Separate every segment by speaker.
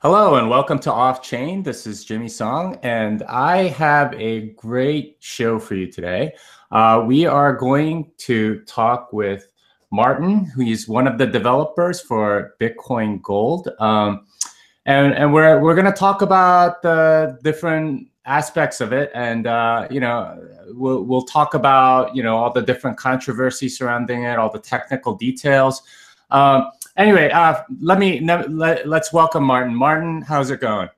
Speaker 1: Hello and welcome to Off Chain. This is Jimmy Song, and I have a great show for you today. We are going to talk with Martin, who is one of the developers for Bitcoin Gold, and we're going to talk about the different aspects of it, and we'll talk about all the different controversy surrounding it, all the technical details. Anyway, let's welcome Martin. Martin, how's it going?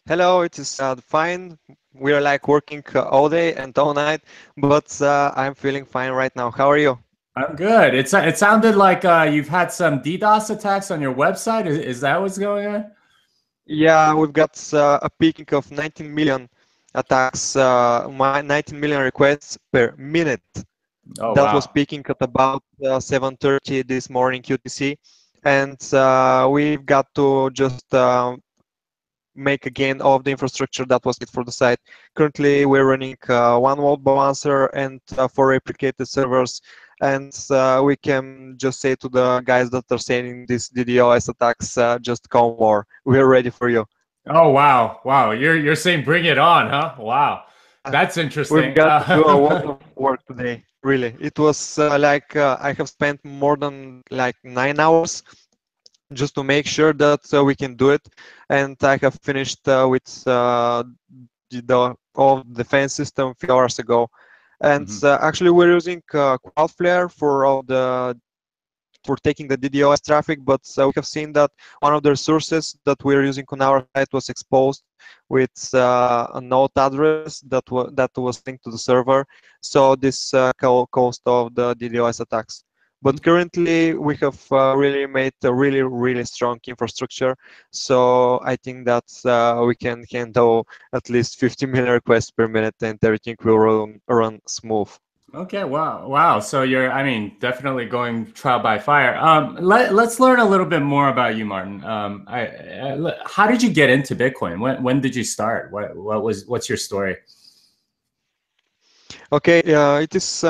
Speaker 2: Hello, it is fine. We are like working all day and all night, but I'm feeling fine right now. How are you?
Speaker 1: I'm good. It sounded like you've had some DDoS attacks on your website. Is that what's going on?
Speaker 2: Yeah, we've got a peaking of 19 million attacks, 19 million requests per minute.
Speaker 1: Oh
Speaker 2: That was
Speaker 1: wow.
Speaker 2: peaking at about 7:30 this morning UTC, and we've got to just make again all of the infrastructure that was needed for the site. Currently, we're running one load balancer and four replicated servers, and we can just say to the guys that are sending these DDoS attacks, just call more. We're ready for you.
Speaker 1: Oh wow. Wow. You're saying bring it on, huh? Wow.
Speaker 2: Uh,
Speaker 1: That's
Speaker 2: We've
Speaker 1: interesting.
Speaker 2: got to do a lot of work today. Really, it was I have spent more than like 9 hours just to make sure that we can do it, and I have finished with all the defense system a few hours ago. And
Speaker 1: Mhm.
Speaker 2: actually, we're using Cloudflare for taking the DDoS traffic, but we have seen that one of the resources that we're using on our site was exposed with a node address that was linked to the server. So this caused of the DDoS attacks. But currently, we have really made a really strong infrastructure. So I think that we can handle at least 50 million requests per minute, and everything will run smooth.
Speaker 1: Okay, wow, wow. So I mean, definitely going trial by fire. Let's learn a little bit more about you, Martin. How did you get into Bitcoin? When did you start? What's your story?
Speaker 2: Okay, it is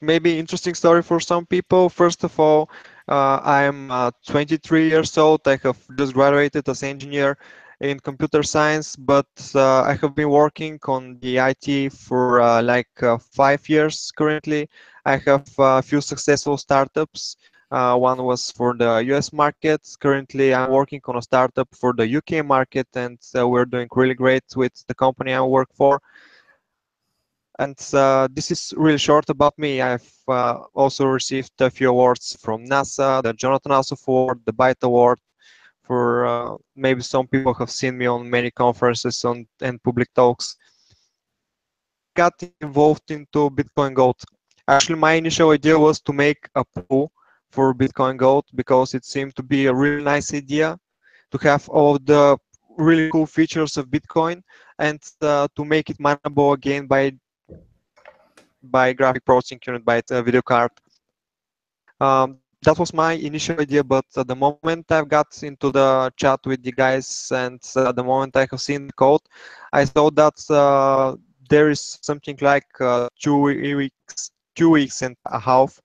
Speaker 2: maybe interesting story for some people. First of all, I'm 23 years old. I have just graduated as engineer in computer science, but I have been working on the IT for 5 years currently. I have a few successful startups. One was for the US market. Currently, I'm working on a startup for the UK market, and we're doing really great with the company I work for. And this is really short about me. I've also received a few awards from NASA, the Jonathan Alsop Award, the Byte Award. For maybe some people have seen me on many conferences and public talks. Got involved into Bitcoin Gold. Actually, my initial idea was to make a pool for Bitcoin Gold because it seemed to be a really nice idea to have all the really cool features of Bitcoin and to make it mineable again by graphic processing unit by the video card. That was my initial idea, but the moment I've got into the chat with the guys and the moment I have seen the code, I saw that there is something like 2 weeks and a half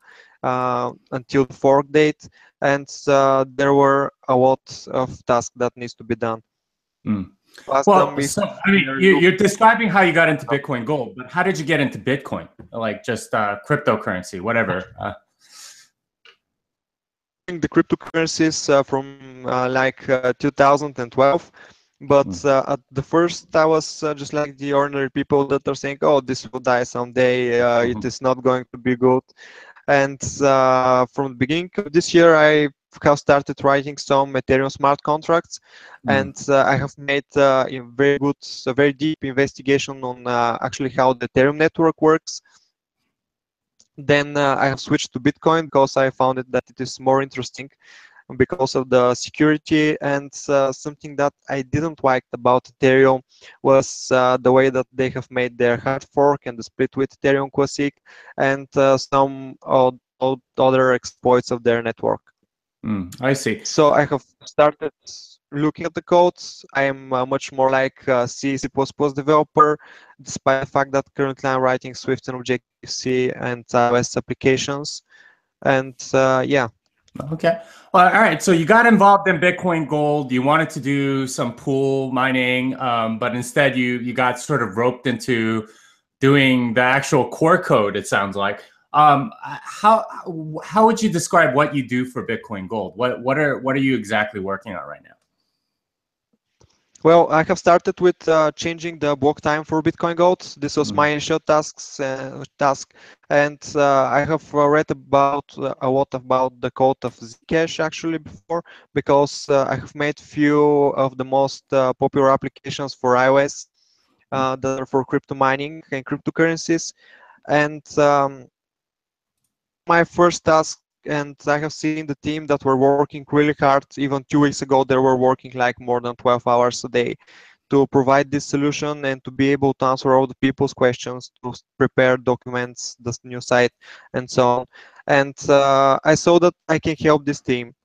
Speaker 2: until the fork date, and there were a lot of tasks that needs to be done.
Speaker 1: Mm.
Speaker 2: Last time
Speaker 1: Well,
Speaker 2: we
Speaker 1: so I mean,
Speaker 2: were
Speaker 1: you're describing how you got into Bitcoin Gold, but how did you get into Bitcoin? Like just cryptocurrency, whatever.
Speaker 2: the cryptocurrencies from 2012, but
Speaker 1: Mm.
Speaker 2: at the first I was just like the ordinary people that are saying, oh, this will die someday, it is not going to be good. And from the beginning of this year, I have started writing some Ethereum smart contracts,
Speaker 1: Mm.
Speaker 2: and I have made a very deep investigation on actually how the Ethereum network works. Then I have switched to Bitcoin because I found it that it is more interesting because of the security, and something that I didn't like about Ethereum was the way that they have made their hard fork and the split with Ethereum Classic and some other exploits of their network.
Speaker 1: I see.
Speaker 2: So I have started looking at the codes. I am much more like a C, C++ developer, despite the fact that currently I'm writing Swift and Objective-C and iOS applications. And yeah,
Speaker 1: Okay. Well, all right. So you got involved in Bitcoin Gold. You wanted to do some pool mining, but instead you got sort of roped into doing the actual core code. It sounds like. How would you describe what you do for Bitcoin Gold? What are you exactly working on right now?
Speaker 2: Well, I have started with changing the block time for Bitcoin Gold. This was my initial task, and I have read about a lot about the code of Zcash actually before, because I have made few of the most popular applications for iOS that are for crypto mining and cryptocurrencies. And my first task, and I have seen the team that were working really hard. Even 2 weeks ago, they were working like more than 12 hours a day to provide this solution and to be able to answer all the people's questions, to prepare documents, the new site, and so on. And I saw that I can help this team.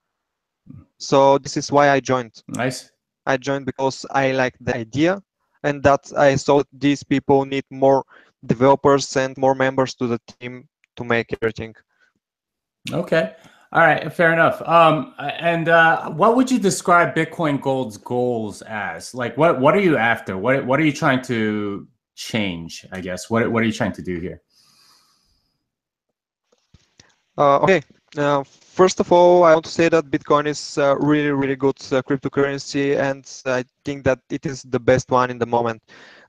Speaker 2: So this is why I joined.
Speaker 1: Nice.
Speaker 2: I joined because I like the idea, and that I saw that these people need more developers and more members to the team to make everything.
Speaker 1: Okay. All right. Fair enough. And what would you describe Bitcoin Gold's goals as? Like, what are you after? What are you trying to change? I guess. What are you trying to do here?
Speaker 2: Okay. First of all, I want to say that Bitcoin is really, really good cryptocurrency, and I think that it is the best one in the moment.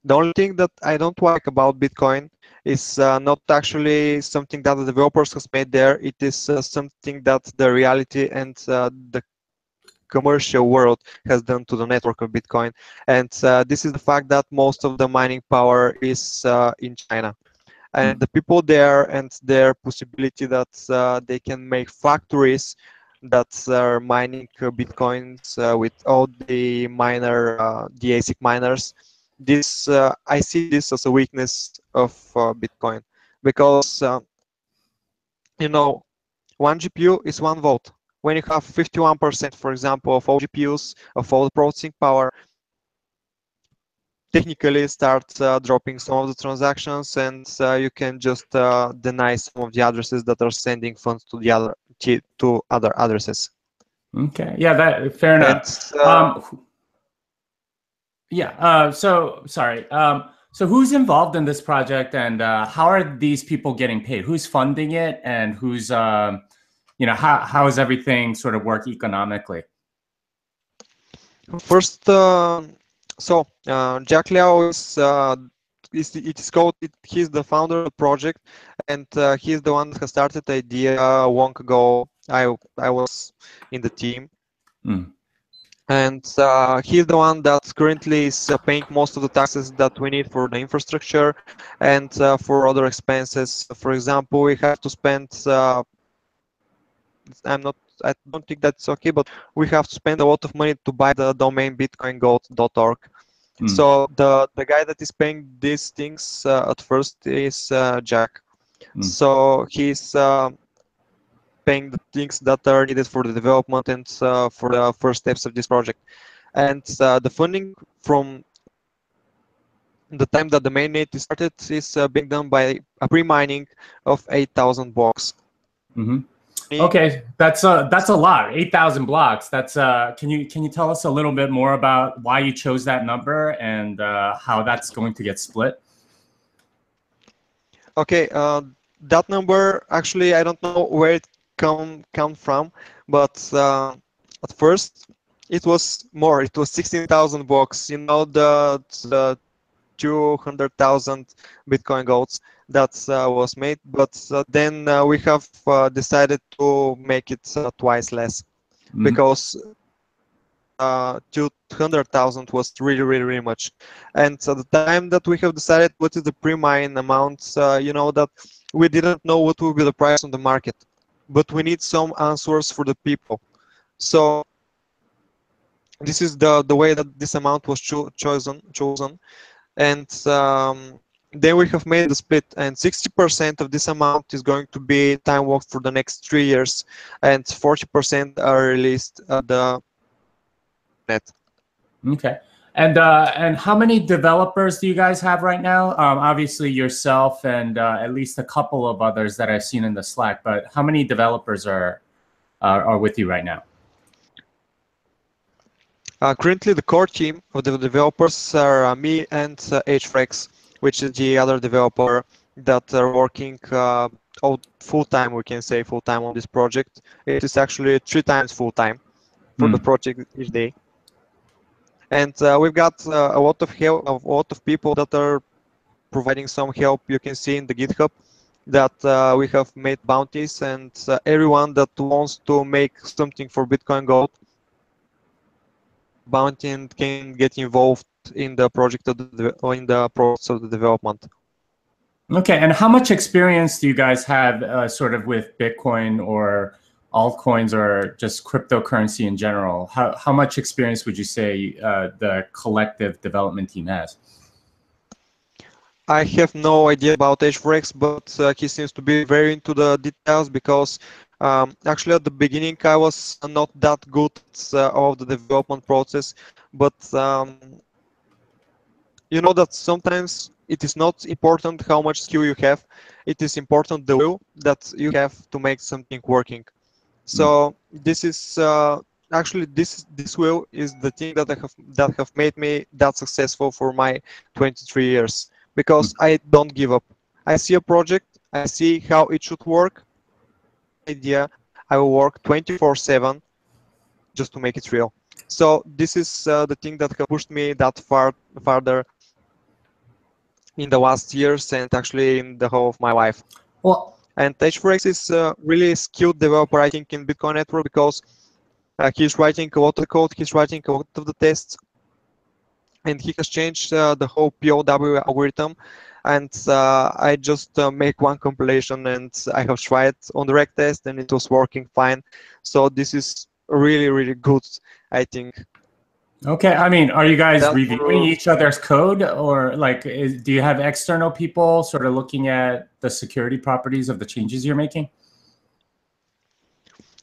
Speaker 2: The only thing that I don't like about Bitcoin is not actually something that the developers has made there. It is something that the reality and the commercial world has done to the network of Bitcoin. And this is the fact that most of the mining power is in China. And the people there and their possibility that they can make factories that are mining bitcoins with all the the ASIC miners. This I see this as a weakness of Bitcoin, because you know, one GPU is 1 volt. When you have 51%, for example, of all GPUs of all the processing power, technically start dropping some of the transactions, and you can just deny some of the addresses that are sending funds to the other addresses.
Speaker 1: Okay. Yeah. That fair
Speaker 2: And
Speaker 1: enough. Yeah. So sorry. So who's involved in this project, and how are these people getting paid? Who's funding it, and who's how is everything sort of work economically?
Speaker 2: first, Jack Liao is called. He's the founder of the project, and he's the one that has started the idea long ago. I was in the team. And he's the one that currently is paying most of the taxes that we need for the infrastructure and for other expenses. For example, we have to spend. I don't think that's okay, but we have to spend a lot of money to buy the domain bitcoingold.org. So the guy that is paying these things at first is Jack. So he's paying the things that are needed for the development and for the first steps of this project. And the funding from the time that the mainnet is started is being done by a pre-mining of 8,000 blocks.
Speaker 1: Okay, that's a lot. 8,000 blocks. That's can you tell us a little bit more about why you chose that number and how that's going to get split?
Speaker 2: Okay, that number actually I don't know where it come from, but at first it was more. It was 16,000 blocks. You know, the 200,000 Bitcoin golds that was made, but then we have decided to make it twice less, because 200,000 was really, really, really much. And at the time that we have decided what is the pre-mine amount, you know that we didn't know what will be the price on the market, but we need some answers for the people. So this is the way that this amount was chosen, and then we have made the split, and 60% of this amount is going to be time locked for the next 3 years, and 40% are released at the net.
Speaker 1: Okay. And how many developers do you guys have right now? Obviously yourself and at least a couple of others that I've seen in the Slack, but how many developers are are with you right now?
Speaker 2: Currently, the core team of the developers are me and HFrex, which is the other developer that are working full-time, we can say full-time on this project. It is actually 3 times full-time for the project each day. And we've got a lot of help, a lot of people that are providing some help. You can see in the GitHub that we have made bounties, and everyone that wants to make something for Bitcoin Gold bounty and can get involved in the project or in the process of the development.
Speaker 1: Okay, and how much experience do you guys have sort of with Bitcoin or altcoins or just cryptocurrency in general? How much experience would you say the collective development team has?
Speaker 2: I have no idea about HFrex, but he seems to be very into the details because actually at the beginning I was not that good of the development process, but you know that sometimes it is not important how much skill you have, it is important the will that you have to make something working. So this is actually this will is the thing that have made me that successful for my 23 years, because I don't give up. I see a project, I see how it should work, idea, I will work 24/7 just to make it real. So this is the thing that have pushed me that farther in the last years and actually in the whole of my life.
Speaker 1: Well,
Speaker 2: and HFrex is a really skilled developer, I think, in Bitcoin network, because he's writing a lot of the code, he's writing a lot of the tests, and he has changed the whole POW algorithm. And I just make one compilation, and I have tried on the rec test, and it was working fine. So this is really, really good, I think.
Speaker 1: Okay, I mean, are you guys reviewing each other's code, or like, do you have external people sort of looking at the security properties of the changes you're making?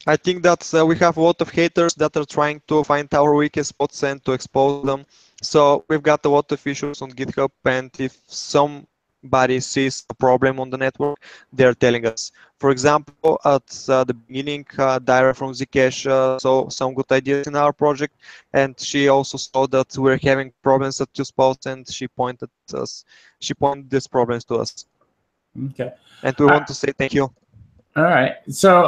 Speaker 2: I think that we have a lot of haters that are trying to find our weakest spots and to expose them. So we've got a lot of issues on GitHub, and if somebody sees a problem on the network, they're telling us. For example, at the beginning, Dara from Zcash saw some good ideas in our project, and she also saw that we're having problems at two spots, and she pointed these problems to us.
Speaker 1: Okay.
Speaker 2: And we want to say thank you.
Speaker 1: All right. So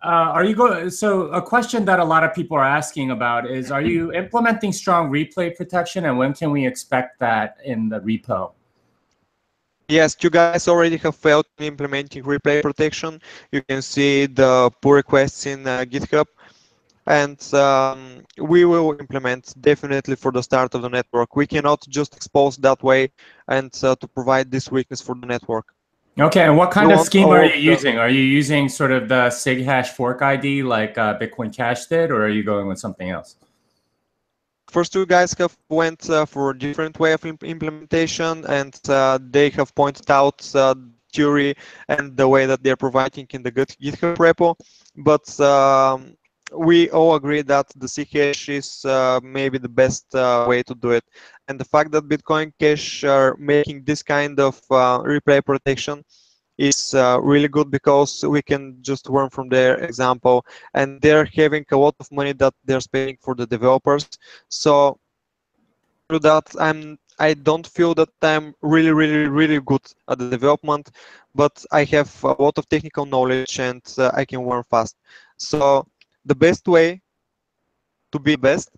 Speaker 1: are you going? So a question that a lot of people are asking about is: are you implementing strong replay protection, and when can we expect that in the repo?
Speaker 2: Yes, you guys already have failed in implementing replay protection. You can see the pull requests in GitHub, and we will implement definitely for the start of the network. We cannot just expose that way and to provide this weakness for the network.
Speaker 1: Okay, and what kind of scheme are you using? Are you using sort of the SIG hash fork ID like Bitcoin Cash did, or are you going with something else?
Speaker 2: First two guys have went for a different way of implementation, and they have pointed out theory and the way that they're providing in the GitHub repo. But we all agree that the Zcash is maybe the best way to do it. And the fact that Bitcoin Cash are making this kind of replay protection is really good, because we can just learn from their example, and they're having a lot of money that they're spending for the developers. So through that, I don't feel that I'm really good at the development, but I have a lot of technical knowledge, and I can learn fast. So the best way to be best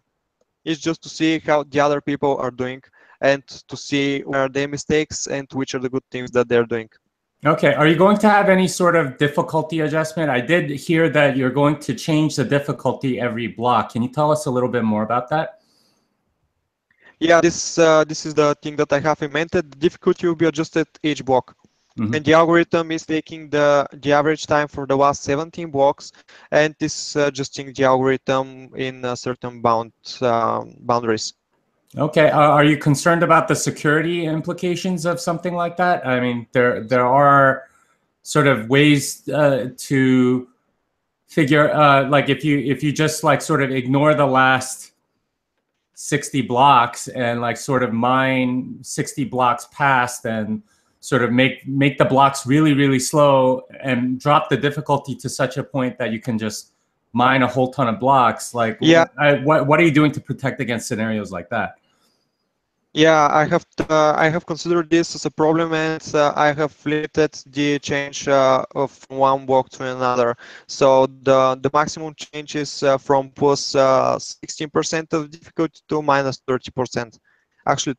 Speaker 2: is just to see how the other people are doing, and to see where are their mistakes and which are the good things that they're doing.
Speaker 1: Okay, are you going to have any sort of difficulty adjustment? I did hear that you're going to change the difficulty every block. Can you tell us a little bit more about that?
Speaker 2: Yeah, this is the thing that I have implemented. The difficulty will be adjusted each block. And the algorithm is taking the average time for the last 17 blocks, and is adjusting the algorithm in certain boundaries.
Speaker 1: Okay, are you concerned about the security implications of something like that? I mean, there are sort of ways to figure like if you just like sort of ignore the last 60 blocks and like sort of mine 60 blocks past and sort of make the blocks really, really slow and drop the difficulty to such a point that you can just mine a whole ton of blocks. Like,
Speaker 2: Yeah.
Speaker 1: what are you doing to protect against scenarios like that?
Speaker 2: Yeah, I have considered this as a problem, and I have limited the change of one block to another. So the maximum change is from plus 16% of difficulty to minus 30%. Actually,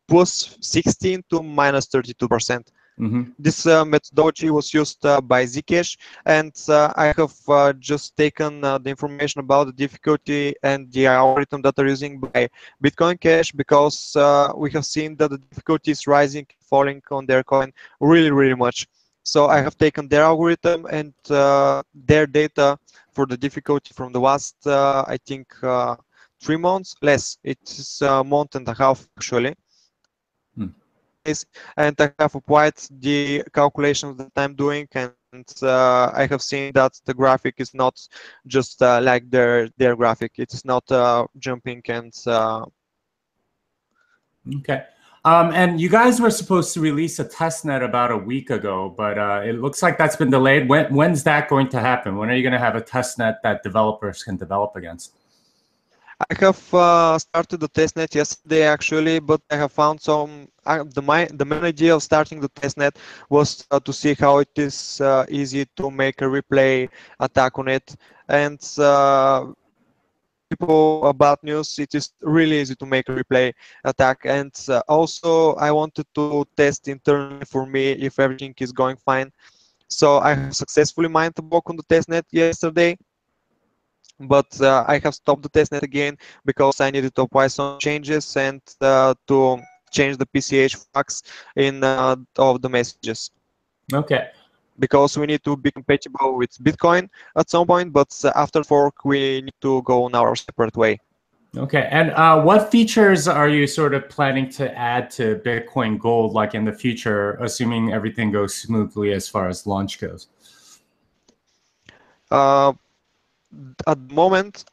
Speaker 2: plus 16 to minus 32%.
Speaker 1: Mm-hmm.
Speaker 2: This methodology was used by Zcash, and I have just taken the information about the difficulty and the algorithm that are using by Bitcoin Cash, because we have seen that the difficulty is rising, falling on their coin really, really much. So I have taken their algorithm and their data for the difficulty from the last, I think, 3 months, less. It's a month and a half actually. And I have applied the calculations that I'm doing, and I have seen that the graphic is not just like their graphic. It is not jumping and.
Speaker 1: Okay. And you guys were supposed to release a testnet about a week ago, but it looks like that's been delayed. When's that going to happen? When are you going to have a testnet that developers can develop against?
Speaker 2: I have started the testnet yesterday actually, but I have found some. The main idea of starting the testnet was to see how it is easy to make a replay attack on it, and people bad news. It is really easy to make a replay attack, and also I wanted to test internally for me if everything is going fine. So I have successfully mined the block on the testnet yesterday, but I have stopped the testnet again because I needed to apply some changes and to change the PCH flags in of the messages.
Speaker 1: Okay.
Speaker 2: Because we need to be compatible with Bitcoin at some point, but after fork we need to go on our separate way.
Speaker 1: Okay. And what features are you sort of planning to add to Bitcoin Gold, like in the future, assuming everything goes smoothly as far as launch goes?
Speaker 2: At the moment,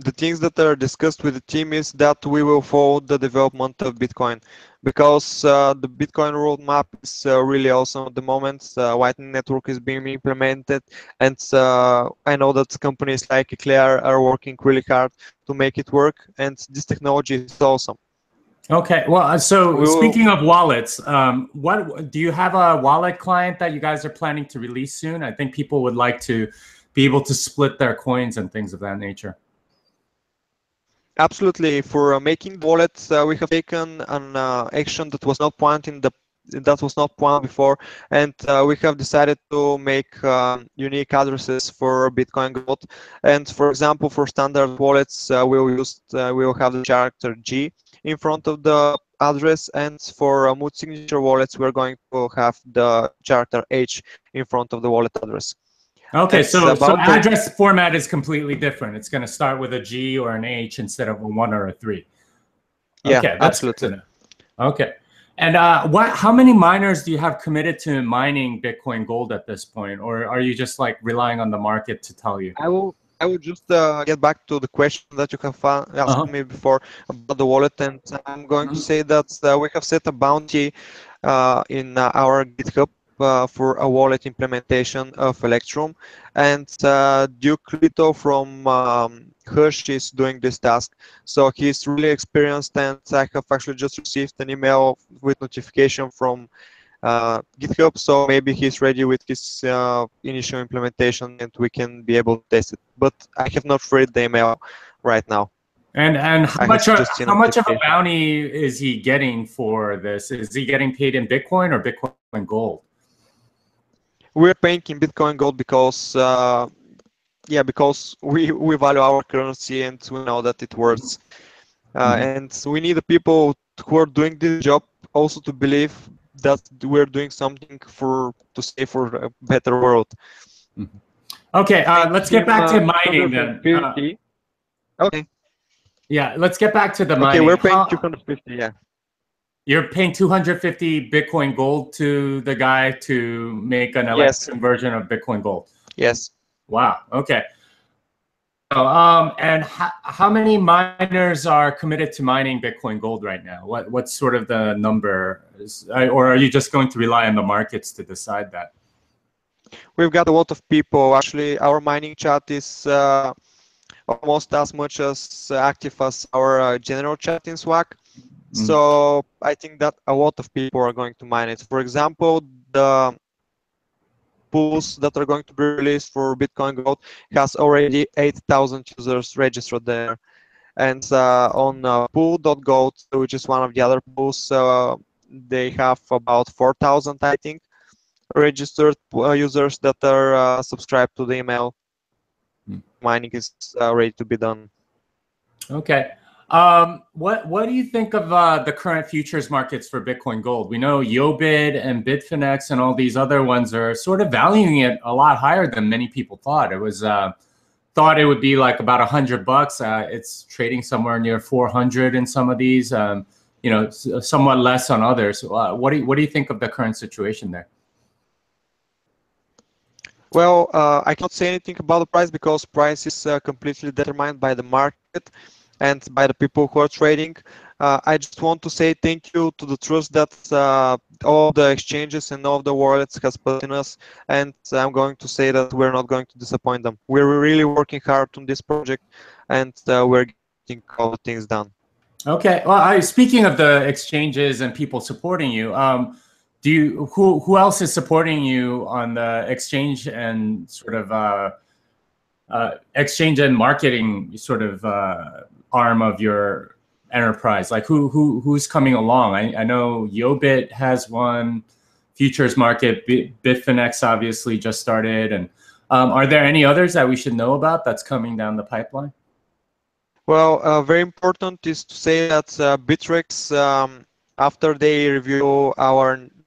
Speaker 2: the things that are discussed with the team is that we will follow the development of Bitcoin, because the Bitcoin roadmap is really awesome at the moment. Lightning Network is being implemented, and I know that companies like Eclair are working really hard to make it work, and this technology is awesome.
Speaker 1: Okay. Well, so speaking of wallets, what do you have a wallet client that you guys are planning to release soon? I think people would like to be able to split their coins and things of that nature.
Speaker 2: Absolutely. For making the wallet, we have taken an action that was not planned before, and we have decided to make unique addresses for Bitcoin Gold. And for example, for standard wallets, we'll have the character G in front of the address, and for multi-signature wallets, we're going to have the character H in front of the wallet address.
Speaker 1: Okay, so address format is completely different. It's going to start with a G or an H instead of a 1 or a 3.
Speaker 2: Yeah,
Speaker 1: okay, that's
Speaker 2: absolutely.
Speaker 1: Good to know. Okay, and how many miners do you have committed to mining Bitcoin Gold at this point, or are you just like relying on the market to tell you?
Speaker 2: I will just get back to the question that you have asked me before about the wallet, and I'm going to say that we have set a bounty in our GitHub for a wallet implementation of Electrum, and Duke Lito from Hush is doing this task. So he's really experienced, and I have actually just received an email with notification from GitHub, so maybe he's ready with his initial implementation and we can be able to test it. But I have not read the email right now.
Speaker 1: And how much of a bounty is he getting for this? Is he getting paid in Bitcoin or Bitcoin Gold?
Speaker 2: We're paying in Bitcoin Gold because because we value our currency and we know that it works. And we need the people who are doing this job also to believe that we're doing something for a better world.
Speaker 1: Okay, let's get back to mining then.
Speaker 2: Okay.
Speaker 1: Yeah, let's get back to the mining.
Speaker 2: Okay, we're paying 250. Yeah.
Speaker 1: You're paying 250 Bitcoin Gold to the guy to make an Electrum version of Bitcoin Gold.
Speaker 2: Yes.
Speaker 1: Wow. Okay. And how many miners are committed to mining Bitcoin Gold right now? What's sort of the number? Or are you just going to rely on the markets to decide that?
Speaker 2: We've got a lot of people. Actually, our mining chat is almost as much as active as our general chat in Slack. So I think that a lot of people are going to mine it. For example, the pools that are going to be released for Bitcoin Gold has already 8,000 users registered there. And on pool.gold, which is one of the other pools, they have about 4,000, I think, registered users that are subscribed to the email. Mining is ready to be done.
Speaker 1: Okay. What do you think of the current futures markets for Bitcoin Gold? We know Yobit and Bitfinex and all these other ones are sort of valuing it a lot higher than many people thought. It was thought it would be like about $100. It's trading somewhere near 400 in some of these. You know, somewhat less on others. What do you think of the current situation there?
Speaker 2: Well, I cannot say anything about the price because price is completely determined by the market and by the people who are trading. I just want to say thank you to the trust that all the exchanges and all the wallets has put in us, and I'm going to say that we're not going to disappoint them. We're really working hard on this project, and we're getting all the things done.
Speaker 1: Okay. Well, speaking of the exchanges and people supporting you, who else is supporting you on the exchange and sort of exchange and marketing sort of arm of your enterprise? Like who's coming along? I know Yobit has one, futures market, Bitfinex obviously just started, and are there any others that we should know about that's coming down the pipeline?
Speaker 2: Well, very important is to say that Bittrex, after they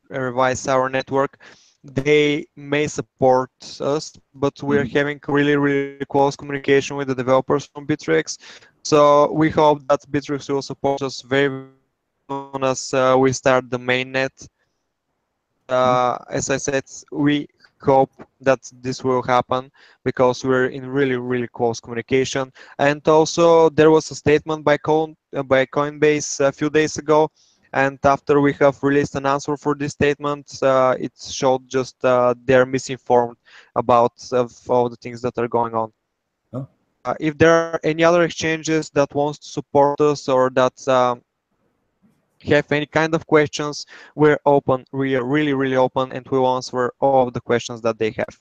Speaker 2: revise our network, they may support us, but we're having really close communication with the developers from Bittrex. So we hope that Bittrex will support us very soon as we start the mainnet. As I said, we hope that this will happen because we're in really close communication. And also there was a statement by Coinbase a few days ago, and after we have released an answer for this statement, it showed just they're misinformed about all the things that are going on.
Speaker 1: Oh.
Speaker 2: If there are any other exchanges that wants to support us or that have any kind of questions, we're open. We are really open, and we will answer all of the questions that they have.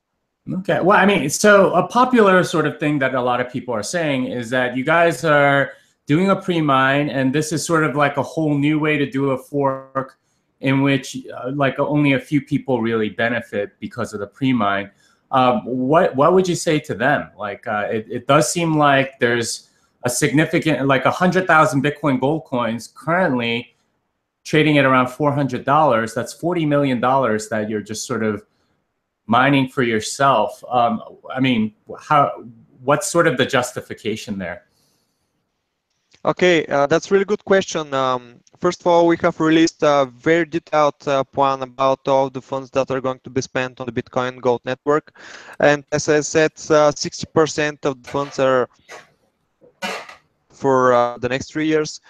Speaker 1: Okay. Well, I mean, so a popular sort of thing that a lot of people are saying is that you guys are doing a pre-mine, and this is sort of like a whole new way to do a fork in which like only a few people really benefit because of the pre-mine. What would you say to them? Like, it does seem like there's a significant, like 100,000 Bitcoin Gold coins currently trading at around $400. That's $40 million that you're just sort of mining for yourself. I mean, what's sort of the justification there?
Speaker 2: Okay, that's a really good question. First of all, we have released a very detailed plan about all the funds that are going to be spent on the Bitcoin Gold network. And as I said, 60% of the funds are for the next 3 years.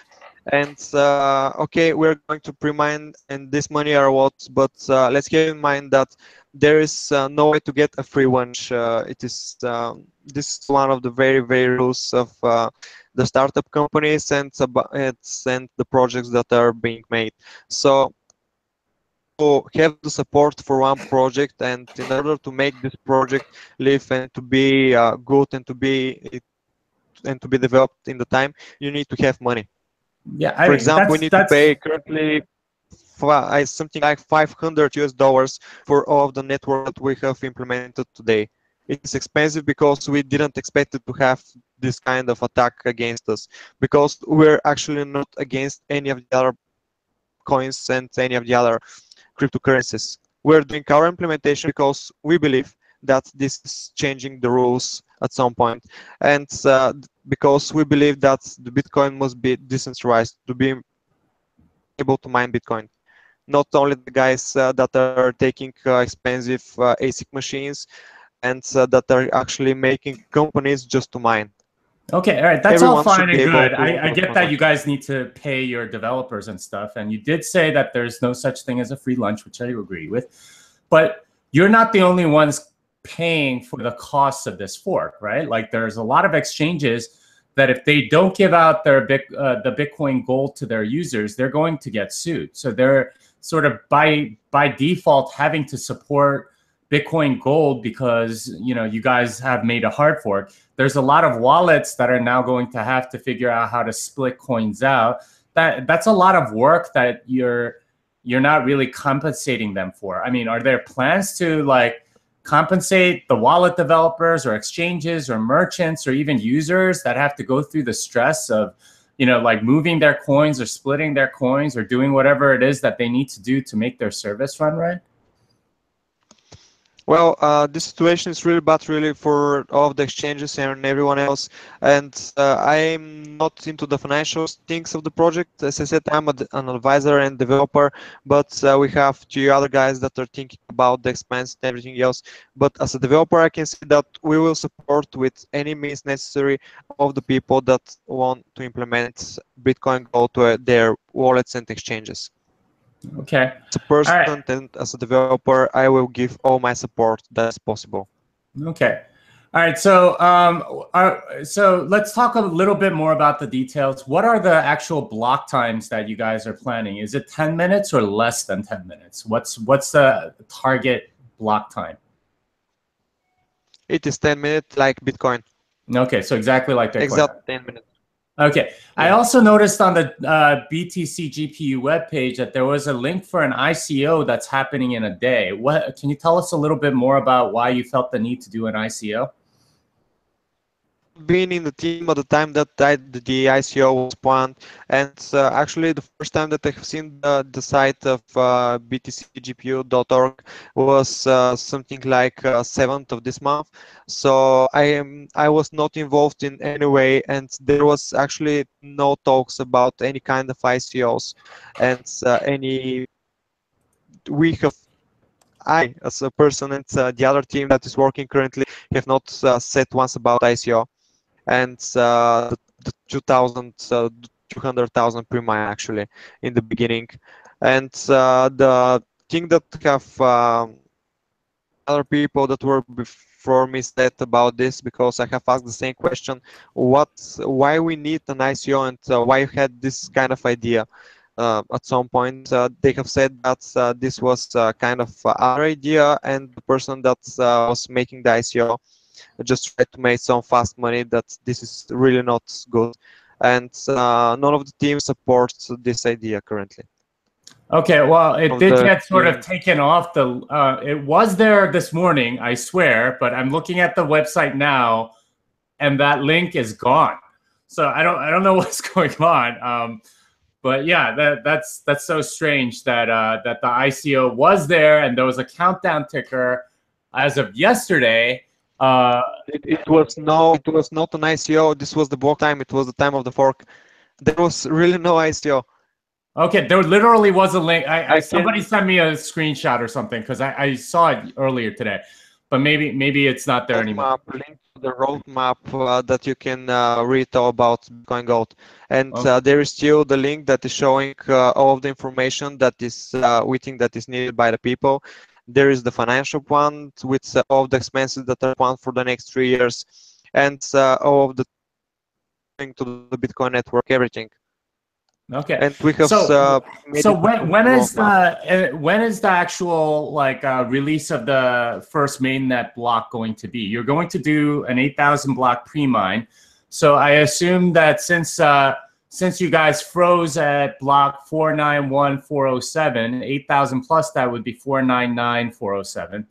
Speaker 2: And okay, we're going to pre-mine, and this money are what, but let's keep in mind that there is no way to get a free lunch. It is this is one of the very rules of the startup companies and the projects that are being made. So to have the support for one project, and in order to make this project live and to be good and to be developed in the time, you need to have money.
Speaker 1: Yeah, I
Speaker 2: For
Speaker 1: mean,
Speaker 2: example, we need to pay currently something like $500 for all of the network that we have implemented today. It's expensive because we didn't expect it to have this kind of attack against us, because we're actually not against any of the other coins and any of the other cryptocurrencies. We're doing our implementation because we believe that this is changing the rules at some point, and because we believe that the Bitcoin must be decentralized to be able to mine Bitcoin. Not only the guys that are taking expensive ASIC machines and that are actually making companies just to mine.
Speaker 1: Okay, all right. That's all
Speaker 2: Everyone
Speaker 1: fine
Speaker 2: should be
Speaker 1: and
Speaker 2: able
Speaker 1: good.
Speaker 2: to
Speaker 1: I get that you
Speaker 2: transaction.
Speaker 1: guys need to pay your developers and stuff. And you did say that there's no such thing as a free lunch, which I agree with. But you're not the only ones paying for the costs of this fork, right? Like there's a lot of exchanges that if they don't give out their the Bitcoin Gold to their users, they're going to get sued. So they're sort of by default having to support Bitcoin Gold because you guys have made a hard fork. There's a lot of wallets that are now going to have to figure out how to split coins out. That's a lot of work that you're not really compensating them for. I mean, are there plans to like compensate the wallet developers or exchanges or merchants or even users that have to go through the stress of like moving their coins or splitting their coins or doing whatever it is that they need to do to make their service run right?
Speaker 2: Well, this situation is really bad, really, for all of the exchanges and everyone else. And I'm not into the financial things of the project. As I said, I'm an advisor and developer, but we have two other guys that are thinking about the expense and everything else. But as a developer, I can say that we will support with any means necessary of the people that want to implement Bitcoin Gold to their wallets and exchanges.
Speaker 1: Okay.
Speaker 2: As a
Speaker 1: All right.
Speaker 2: person and as a developer, I will give all my support that's possible.
Speaker 1: Okay. All right. So let's talk a little bit more about the details. What are the actual block times that you guys are planning? Is it 10 minutes or less than 10 minutes? What's the target block time?
Speaker 2: It is 10 minutes like Bitcoin.
Speaker 1: Okay, so exactly like Bitcoin.
Speaker 2: Exact 10 minutes.
Speaker 1: Okay. I
Speaker 2: Yeah.
Speaker 1: also noticed on the BTC GPU webpage that there was a link for an ICO that's happening in a day. What can you tell us a little bit more about why you felt the need to do an ICO?
Speaker 2: Been in the team at the time that the ICO was planned, and actually the first time that I have seen the site of btcgpu.org was something like 7th of this month. So I was not involved in any way, and there was actually no talks about any kind of ICOs, and any we have I, as a person, and the other team that is working currently have not said once about ICO, and the 2,000, 200,000 pre-mine actually in the beginning, and the thing that have other people that were before me said about this, because I have asked the same question, why we need an ICO and why you had this kind of idea. At some point, they have said that this was kind of our idea, and the person that was making the ICO just tried to make some fast money, that this is really not good. And none of the teams supports this idea currently.
Speaker 1: Okay, well, it
Speaker 2: Of
Speaker 1: did
Speaker 2: the
Speaker 1: get sort of
Speaker 2: team,
Speaker 1: taken off the. It was there this morning, I swear, but I'm looking at the website now, and that link is gone. So I don't know what's going on. But yeah, that's so strange that that the ICO was there and there was a countdown ticker as of yesterday.
Speaker 2: it was not an ICO. This was the block time. It was the time of the fork. There was really no ICO.
Speaker 1: Okay, there literally was a link.
Speaker 2: I
Speaker 1: Somebody
Speaker 2: can
Speaker 1: sent me a screenshot or something because I saw it earlier today, but maybe it's not there anymore.
Speaker 2: link to the roadmap that you can read all about Bitcoin Gold, and
Speaker 1: Okay.
Speaker 2: there is still the link that is showing all of the information that is we think that is needed by the people. There is the financial plan with all of the expenses that are planned for the next 3 years, and all of the link to the Bitcoin network, everything.
Speaker 1: Okay.
Speaker 2: And we have made
Speaker 1: So
Speaker 2: it roadmap.
Speaker 1: when is the actual like release of the first mainnet block going to be? You're going to do an 8,000 block pre-mine. So I assume that since you guys froze at block 491,407, 8,000 plus that would be 499,407.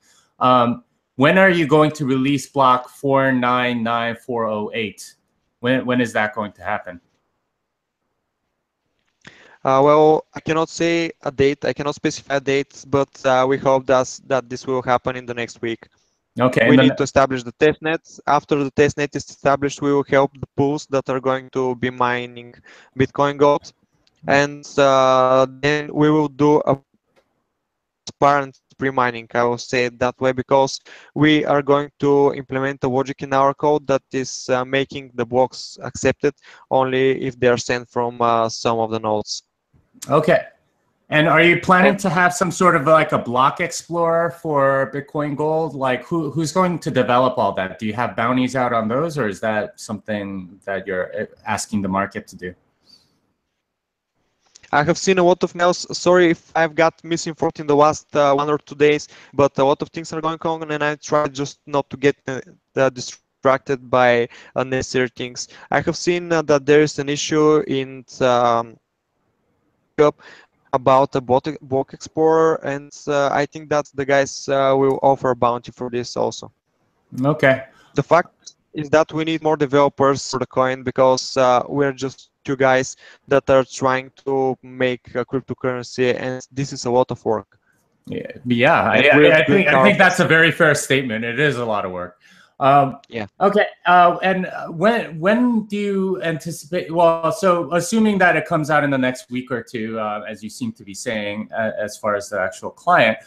Speaker 1: When are you going to release block 499,408? When is that going to happen?
Speaker 2: Well, I cannot say a date. I cannot specify a date, but we hope that this will happen in the next week.
Speaker 1: Okay,
Speaker 2: We
Speaker 1: and
Speaker 2: need
Speaker 1: then
Speaker 2: to establish the testnet. After the testnet is established, we will help the pools that are going to be mining Bitcoin Gold, and then we will do a transparent pre-mining. I will say it that way because we are going to implement a logic in our code that is making the blocks accepted only if they are sent from some of the nodes.
Speaker 1: Okay. And are you planning
Speaker 2: And
Speaker 1: to have some sort of like a block explorer for Bitcoin Gold? Like who's going to develop all that? Do you have bounties out on those, or is that something that you're asking the market to do?
Speaker 2: I have seen a lot of mails. Sorry if I've got misinformed in the last 1 or 2 days, but a lot of things are going on, and I try just not to get distracted by unnecessary things. I have seen that there is an issue in about a block explorer, and I think that the guys will offer a bounty for this also.
Speaker 1: Okay.
Speaker 2: The fact is that we need more developers for the coin because we're just two guys that are trying to make a cryptocurrency, and this is a lot of work.
Speaker 1: Yeah.
Speaker 2: And we're
Speaker 1: I
Speaker 2: doing our
Speaker 1: think that's
Speaker 2: best.
Speaker 1: a very fair statement. It is a lot of work.
Speaker 2: Yeah.
Speaker 1: Okay. And when do you anticipate? Well, so assuming that it comes out in the next week or two, as you seem to be saying, as far as the actual client,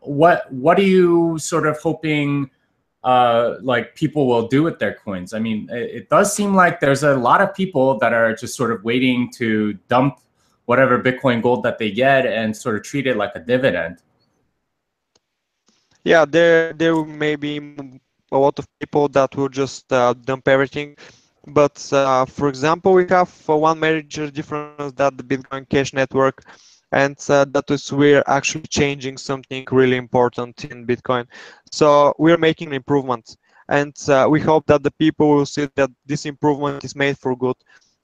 Speaker 1: what are you sort of hoping? Like people will do with their coins? I mean, it does seem like there's a lot of people that are just sort of waiting to dump whatever Bitcoin Gold that they get and sort of treat it like a dividend.
Speaker 2: Yeah, there may be a lot of people that will just dump everything. But for example, we have one major difference that the Bitcoin Cash network, and that is we're actually changing something really important in Bitcoin. So we're making an improvement, and we hope that the people will see that this improvement is made for good.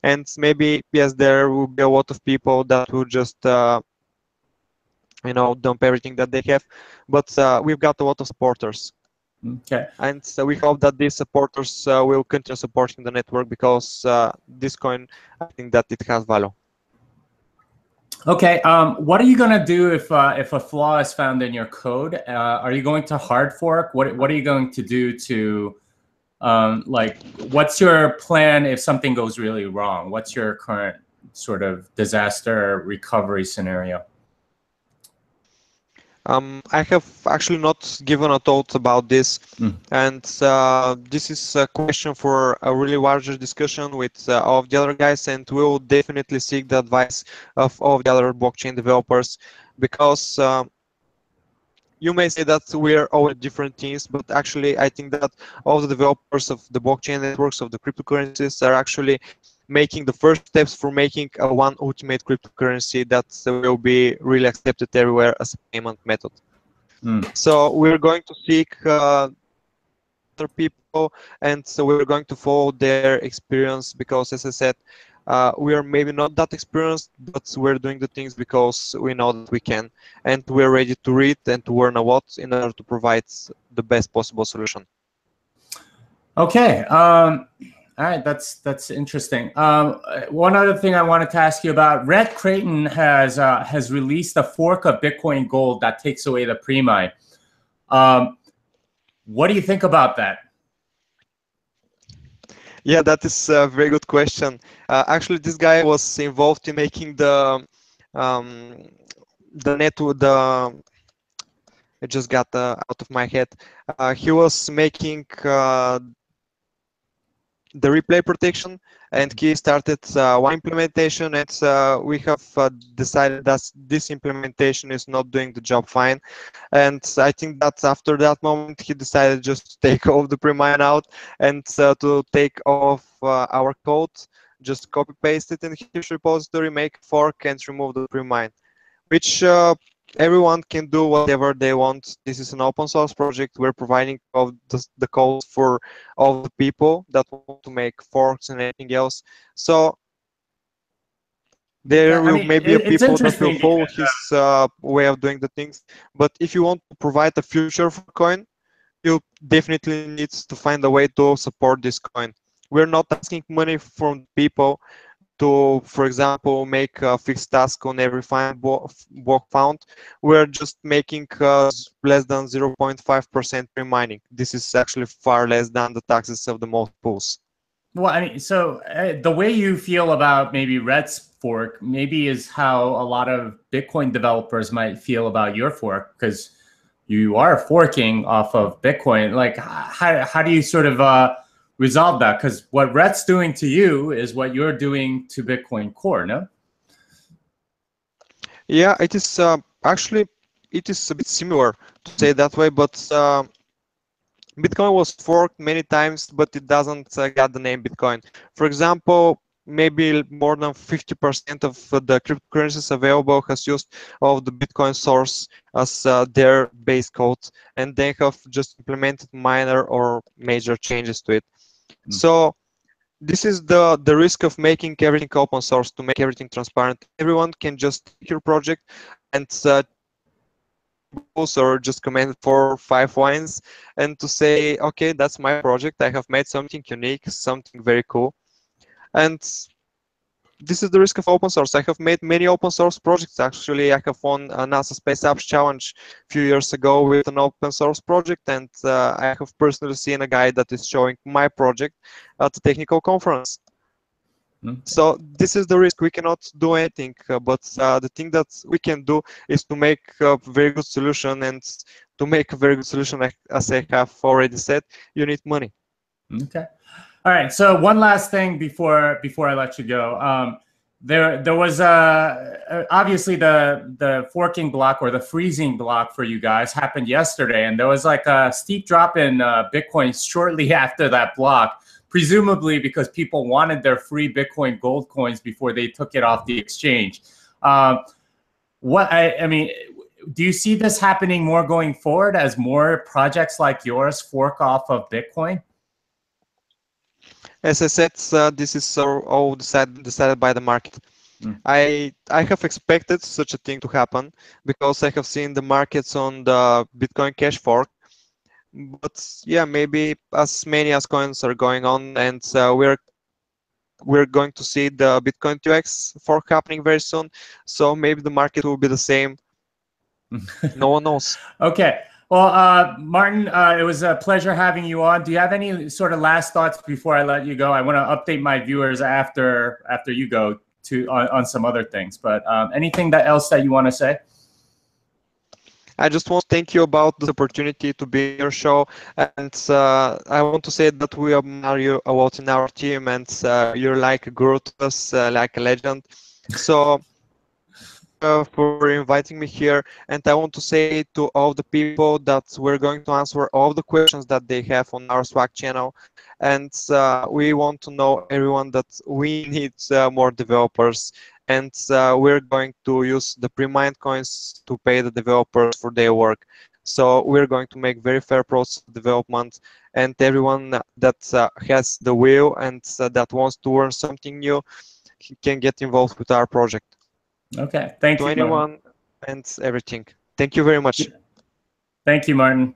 Speaker 2: And maybe, yes, there will be a lot of people that will just dump everything that they have, but we've got a lot of supporters.
Speaker 1: Okay.
Speaker 2: And so we hope that these supporters will continue supporting the network because this coin, I think that it has value.
Speaker 1: Okay. What are you going to do if a flaw is found in your code? Are you going to hard fork? What are you going to do to like, what's your plan if something goes really wrong? What's your current sort of disaster recovery scenario?
Speaker 2: I have actually not given a thought about this, and this is a question for a really larger discussion with all of the other guys, and we will definitely seek the advice of all of the other blockchain developers, because you may say that we're all different teams, but actually I think that all the developers of the blockchain networks of the cryptocurrencies are actually making the first steps for making a one ultimate cryptocurrency that will be really accepted everywhere as a payment method. So we're going to seek other people, and so we're going to follow their experience because, as I said, we are maybe not that experienced, but we're doing the things because we know that we can, and we're ready to read and to learn a lot in order to provide the best possible solution.
Speaker 1: Okay. All right, that's interesting. One other thing I wanted to ask you about: Red Creighton has released a fork of Bitcoin Gold that takes away the pre-mine. What do you think about that?
Speaker 2: Yeah, that is a very good question. Actually, this guy was involved in making um, the it just got out of my head. He was making the replay protection, and he started one implementation, and we have decided that this implementation is not doing the job fine. And I think that after that moment he decided just to take all the pre-mine out and to take off our code, just copy paste it in his repository, make a fork, and remove the pre-mine, which everyone can do whatever they want. This is an open source project. We're providing of the code for all the people that want to make forks and anything else. So there
Speaker 1: I
Speaker 2: will
Speaker 1: mean,
Speaker 2: maybe a
Speaker 1: it's
Speaker 2: people that will
Speaker 1: interesting
Speaker 2: follow
Speaker 1: because
Speaker 2: his way of doing the things. But if you want to provide a future for coin, you definitely need to find a way to support this coin. We're not asking money from people to, for example, make a fixed task on every block found. We're just making less than 0.5% pre-mining. This is actually far less than the taxes of the most pools.
Speaker 1: Well, I mean, so the way you feel about maybe Red's fork maybe is how a lot of Bitcoin developers might feel about your fork, because you are forking off of Bitcoin. Like, how do you sort of resolve that? Because what Red's doing to you is what you're doing to Bitcoin Core, no?
Speaker 2: Yeah, it is actually it is a bit similar to say that way, but Bitcoin was forked many times, but it doesn't get the name Bitcoin. For example, maybe more than 50% of the cryptocurrencies available has used of the Bitcoin source as their base code, and they have just implemented minor or major changes to it.
Speaker 1: Mm.
Speaker 2: So this is the risk of making everything open source, to make everything transparent. Everyone can just take your project and or just comment 4 or 5 lines and to say, okay, that's my project. I have made something unique, something very cool. And this is the risk of open source. I have made many open source projects. Actually, I have won a NASA Space Apps Challenge a few years ago with an open source project, and I have personally seen a guy that is showing my project at a technical conference.
Speaker 1: Okay.
Speaker 2: So this is the risk. We cannot do anything, but the thing that we can do is to make a very good solution. And to make a very good solution, as I have already said, you need money.
Speaker 1: Okay. All right. So one last thing before I let you go. There was obviously the forking block or the freezing block for you guys happened yesterday, and there was like a steep drop in Bitcoin shortly after that block, presumably because people wanted their free Bitcoin gold coins before they took it off the exchange. Um, I mean, do you see this happening more going forward as more projects like yours fork off of Bitcoin?
Speaker 2: As I said, this is all decided by the market.
Speaker 1: Mm.
Speaker 2: I have expected such a thing to happen because I have seen the markets on the Bitcoin Cash fork. But yeah, maybe as many as coins are going on, and we're going to see the Bitcoin 2x fork happening very soon. So maybe the market will be the same. No one knows.
Speaker 1: Okay. Well, Martin, it was a pleasure having you on. Do you have any sort of last thoughts before I let you go? I want to update my viewers after you go to on some other things. But anything else that you want to say?
Speaker 2: I just want to thank you about this opportunity to be in your show, and I want to say that we admire you a lot in our team, and you're like a guru to us, like a legend. So for inviting me here, and I want to say to all the people that we're going to answer all the questions that they have on our Slack channel, and we want to know everyone that we need more developers, and we're going to use the pre-mined coins to pay the developers for their work. So we're going to make very fair process of development, and everyone that has the will and that wants to learn something new can get involved with our project.
Speaker 1: Okay. Thank
Speaker 2: To
Speaker 1: you, Martin.
Speaker 2: anyone and everything. Thank you very much.
Speaker 1: Thank you, Martin.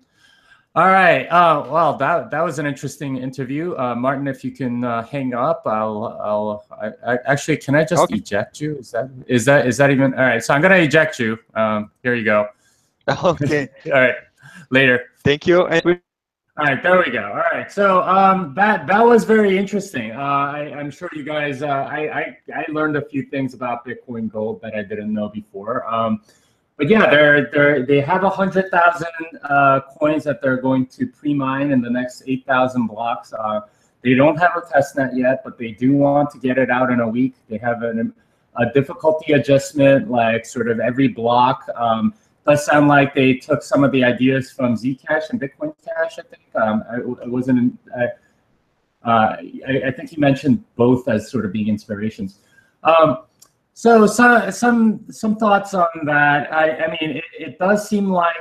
Speaker 1: All right. Well, that was an interesting interview, Martin. If you can hang up, actually, can I just
Speaker 2: Okay.
Speaker 1: eject you? Is that even all right? So I'm gonna eject you. Here you go.
Speaker 2: Okay.
Speaker 1: All right. Later.
Speaker 2: Thank you. And
Speaker 1: All right, there we go. All right, so that was very interesting. I'm sure you guys. I learned a few things about Bitcoin Gold that I didn't know before. But yeah, they have 100,000 coins that they're going to pre-mine in the next 8,000 blocks. They don't have a testnet yet, but they do want to get it out in a week. They have a difficulty adjustment, like sort of every block. Does sound like they took some of the ideas from Zcash and Bitcoin Cash. I think I wasn't. I think he mentioned both as sort of being inspirations. So some thoughts on that. I mean, it does seem like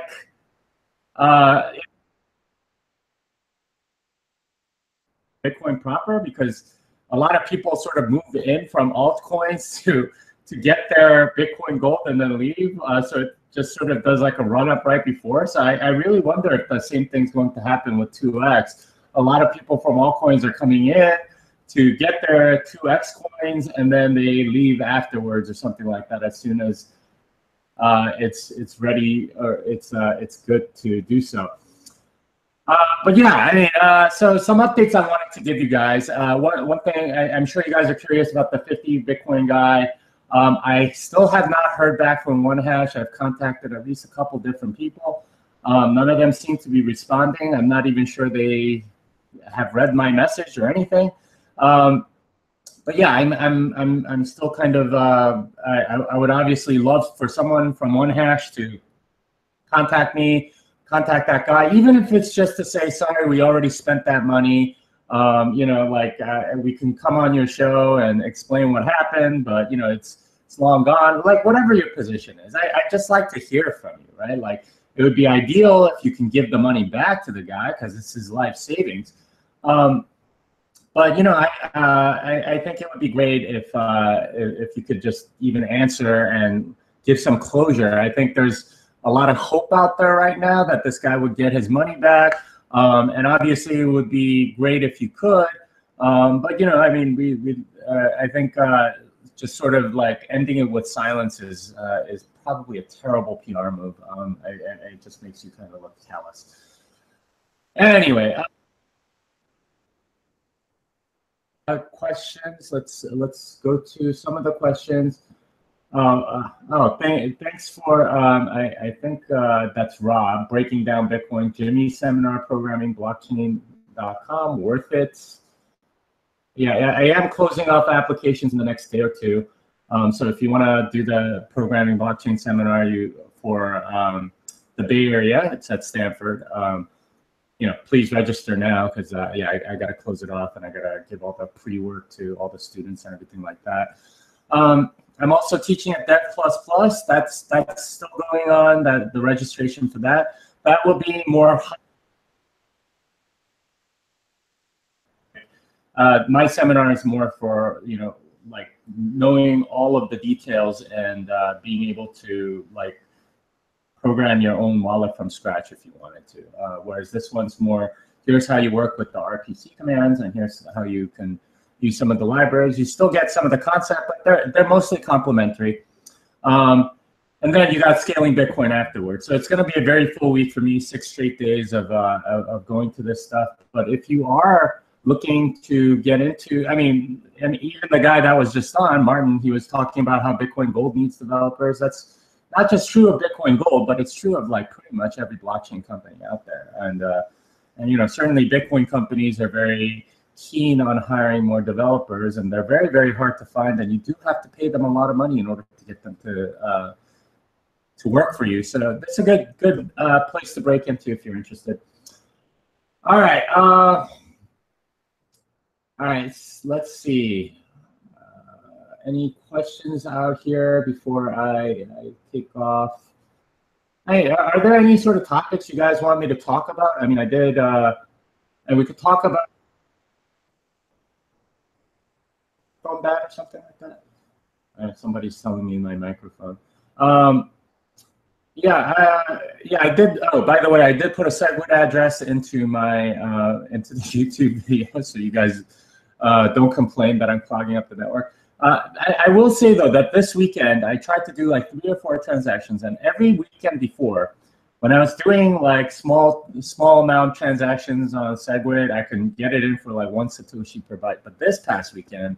Speaker 1: Bitcoin proper, because a lot of people sort of moved in from altcoins to get their Bitcoin Gold and then leave. So it just sort of does like a run up right before. So I really wonder if the same thing's going to happen with 2x. A lot of people from altcoins are coming in to get their 2x coins, and then they leave afterwards or something like that as soon as it's ready or it's good to do so. But yeah, I mean, so some updates I wanted to give you guys. One thing, I'm sure you guys are curious about the 50 Bitcoin guy. I still have not heard back from OneHash. I've contacted at least a couple different people. None of them seem to be responding. I'm not even sure they have read my message or anything. But yeah, I'm still kind of. I would obviously love for someone from OneHash to contact me, contact that guy, even if it's just to say, sorry, we already spent that money. You know, like we can come on your show and explain what happened, but you know, it's long gone. Like whatever your position is, I just like to hear from you, right? Like it would be ideal if you can give the money back to the guy because it's his life savings. But you know, I think it would be great if you could just even answer and give some closure. I think there's a lot of hope out there right now that this guy would get his money back, and obviously it would be great if you could. But you know, I mean, I think just sort of like ending it with silence is probably a terrible PR move. It just makes you kind of look callous. Anyway. Questions. Let's go to some of the questions. Thanks for I think that's Rob breaking down Bitcoin. Jimmy seminar programming blockchain.com worth it. Yeah, I am closing off applications in the next day or two. So if you want to do the programming blockchain seminar for the Bay Area, it's at Stanford. You know, please register now because yeah, I got to close it off and I got to give all the pre-work to all the students and everything like that. I'm also teaching at Dev++. That's still going on. The registration for that will be more. My seminar is more for, you know, like knowing all of the details and being able to like program your own wallet from scratch if you wanted to. Whereas this one's more, here's how you work with the RPC commands, and here's how you can use some of the libraries. You still get some of the concept, but they're mostly complementary. And then you got scaling Bitcoin afterwards. So it's going to be a very full week for me, 6 straight days of going to this stuff. But if you are looking to get into, I mean, and even the guy that was just on, Martin, he was talking about how Bitcoin Gold needs developers. That's not just true of Bitcoin Gold, but it's true of like pretty much every blockchain company out there. And you know, certainly Bitcoin companies are very keen on hiring more developers, and they're very, very hard to find. And you do have to pay them a lot of money in order to get them to work for you. So that's a good place to break into if you're interested. All right. All right. Let's see. Any questions out here before I take off? Hey, are there any sort of topics you guys want me to talk about? I mean, I did, and we could talk about phone bat or something like that. Somebody's telling me my microphone. Yeah, I did. Oh, by the way, I did put a SegWit address into my into the YouTube video, so you guys don't complain that I'm clogging up the network. I will say though that this weekend I tried to do like 3 or 4 transactions, and every weekend before, when I was doing like small amount transactions on SegWit, I can get it in for like 1 Satoshi per byte. But this past weekend,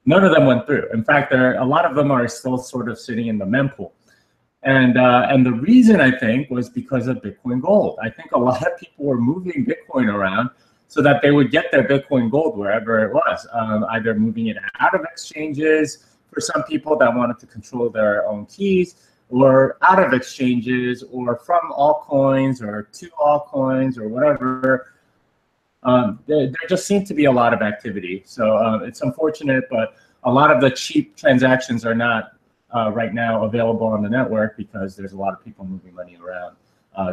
Speaker 1: none of them went through. In fact, a lot of them are still sort of sitting in the mempool. And the reason I think was because of Bitcoin Gold. I think a lot of people were moving Bitcoin around so that they would get their Bitcoin Gold wherever it was, either moving it out of exchanges for some people that wanted to control their own keys, or out of exchanges, or from altcoins, or to altcoins, or whatever. There just seemed to be a lot of activity. So it's unfortunate, but a lot of the cheap transactions are not right now available on the network because there's a lot of people moving money around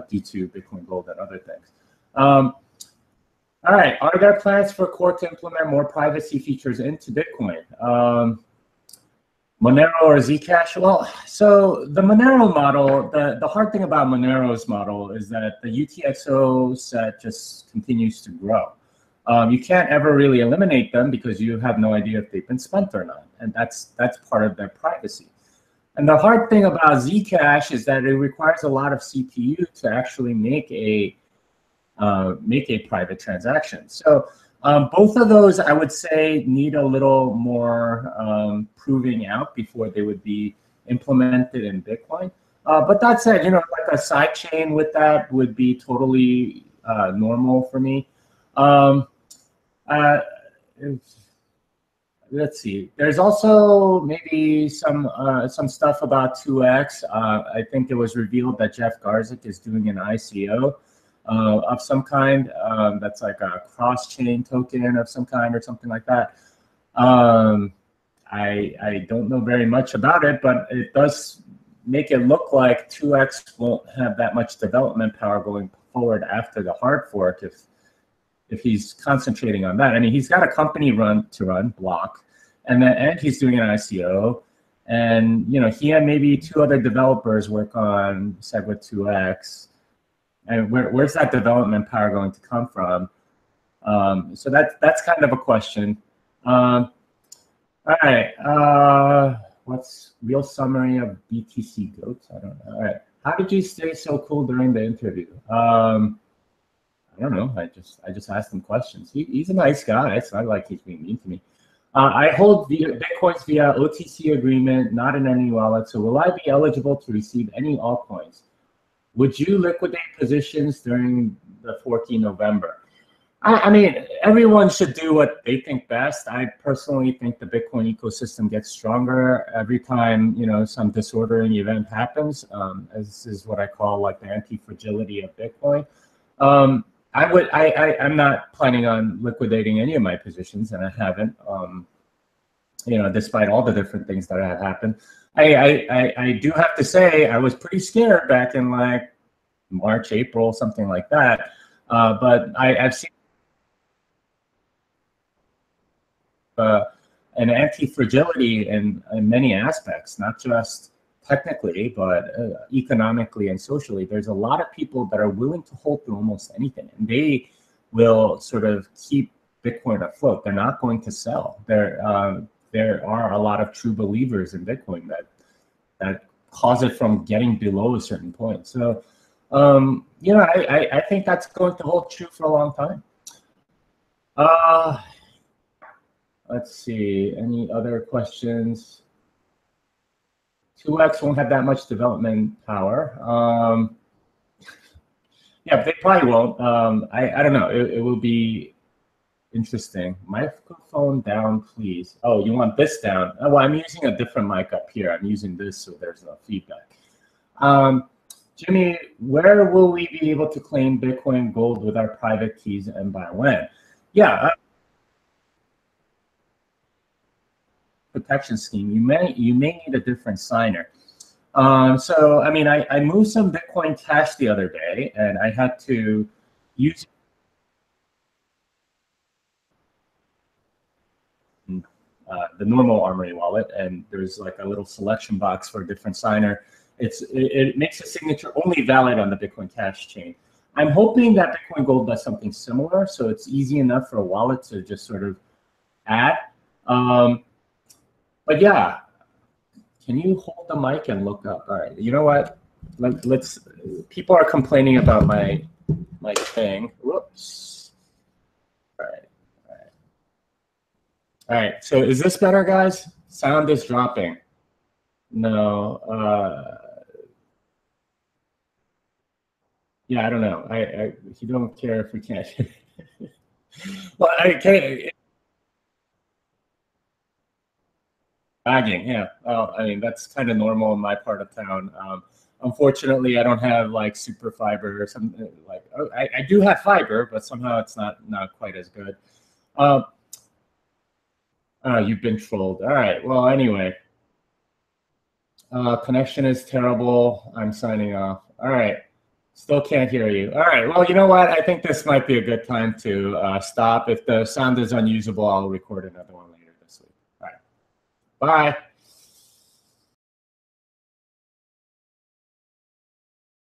Speaker 1: due to Bitcoin Gold and other things. All right, are there plans for Core to implement more privacy features into Bitcoin? Monero or Zcash? Well, so the Monero model, the hard thing about Monero's model is that the UTXO set just continues to grow. You can't ever really eliminate them because you have no idea if they've been spent or not, and that's part of their privacy. And the hard thing about Zcash is that it requires a lot of CPU to actually make a make a private transaction. So both of those, I would say, need a little more proving out before they would be implemented in Bitcoin. But that said, like a side chain with that would be totally normal for me. Let's see. There's also maybe some stuff about 2x. I think it was revealed that Jeff Garzik is doing an ICO of some kind. That's like a cross-chain token of some kind or something like that. I don't know very much about it, but it does make it look like 2x won't have that much development power going forward after the hard fork if he's concentrating on that. I mean, he's got a company to run, Block, and he's doing an ICO, and he and maybe 2 other developers work on SegWit 2x. And where's that development power going to come from? So that's kind of a question. All right. What's real summary of BTC goats? I don't know. All right. How did you stay so cool during the interview? I don't know. I just asked him questions. He's a nice guy. It's not like he's being mean to me. I hold Bitcoins via OTC agreement, not in any wallet. So will I be eligible to receive any altcoins? Would you liquidate positions during the 14th November? I mean, everyone should do what they think best. I personally think the Bitcoin ecosystem gets stronger every time some disordering event happens. This is what I call like the anti-fragility of Bitcoin. I'm not planning on liquidating any of my positions, and I haven't. Despite all the different things that have happened, I do have to say I was pretty scared back in like March, April, something like that. But I've seen an anti-fragility in many aspects, not just technically, but economically and socially. There's a lot of people that are willing to hold through almost anything, and they will sort of keep Bitcoin afloat. They're not going to sell. There are a lot of true believers in Bitcoin that cause it from getting below a certain point. So, I think that's going to hold true for a long time. Let's see, any other questions? 2x won't have that much development power. Yeah, they probably won't. I don't know. It will be interesting. Microphone down, please. Oh, you want this down? Oh, well, I'm using a different mic up here. I'm using this so there's no feedback. Jimmy, where will we be able to claim Bitcoin Gold with our private keys and by when? Yeah. Protection scheme, you may need a different signer. So I mean, I moved some Bitcoin Cash the other day, and I had to use the normal Armory wallet, and there's like a little selection box for a different signer. It makes a signature only valid on the Bitcoin Cash chain. I'm hoping that Bitcoin Gold does something similar, so it's easy enough for a wallet to just sort of add. But yeah, can you hold the mic and look up? All right, you know what? Let's. People are complaining about my thing. Whoops. All right. All right. So is this better, guys? Sound is dropping. No. Yeah, I don't know. You don't care if we can't. Well, I can't. Lagging, yeah. Well, I mean, that's kind of normal in my part of town. Unfortunately, I don't have like super fiber or something like. I do have fiber, but somehow it's not quite as good. You've been trolled. All right. Well, anyway, connection is terrible. I'm signing off. All right. Still can't hear you. All right. Well, you know what? I think this might be a good time to stop. If the sound is unusable, I'll record another one later this week. All right. Bye.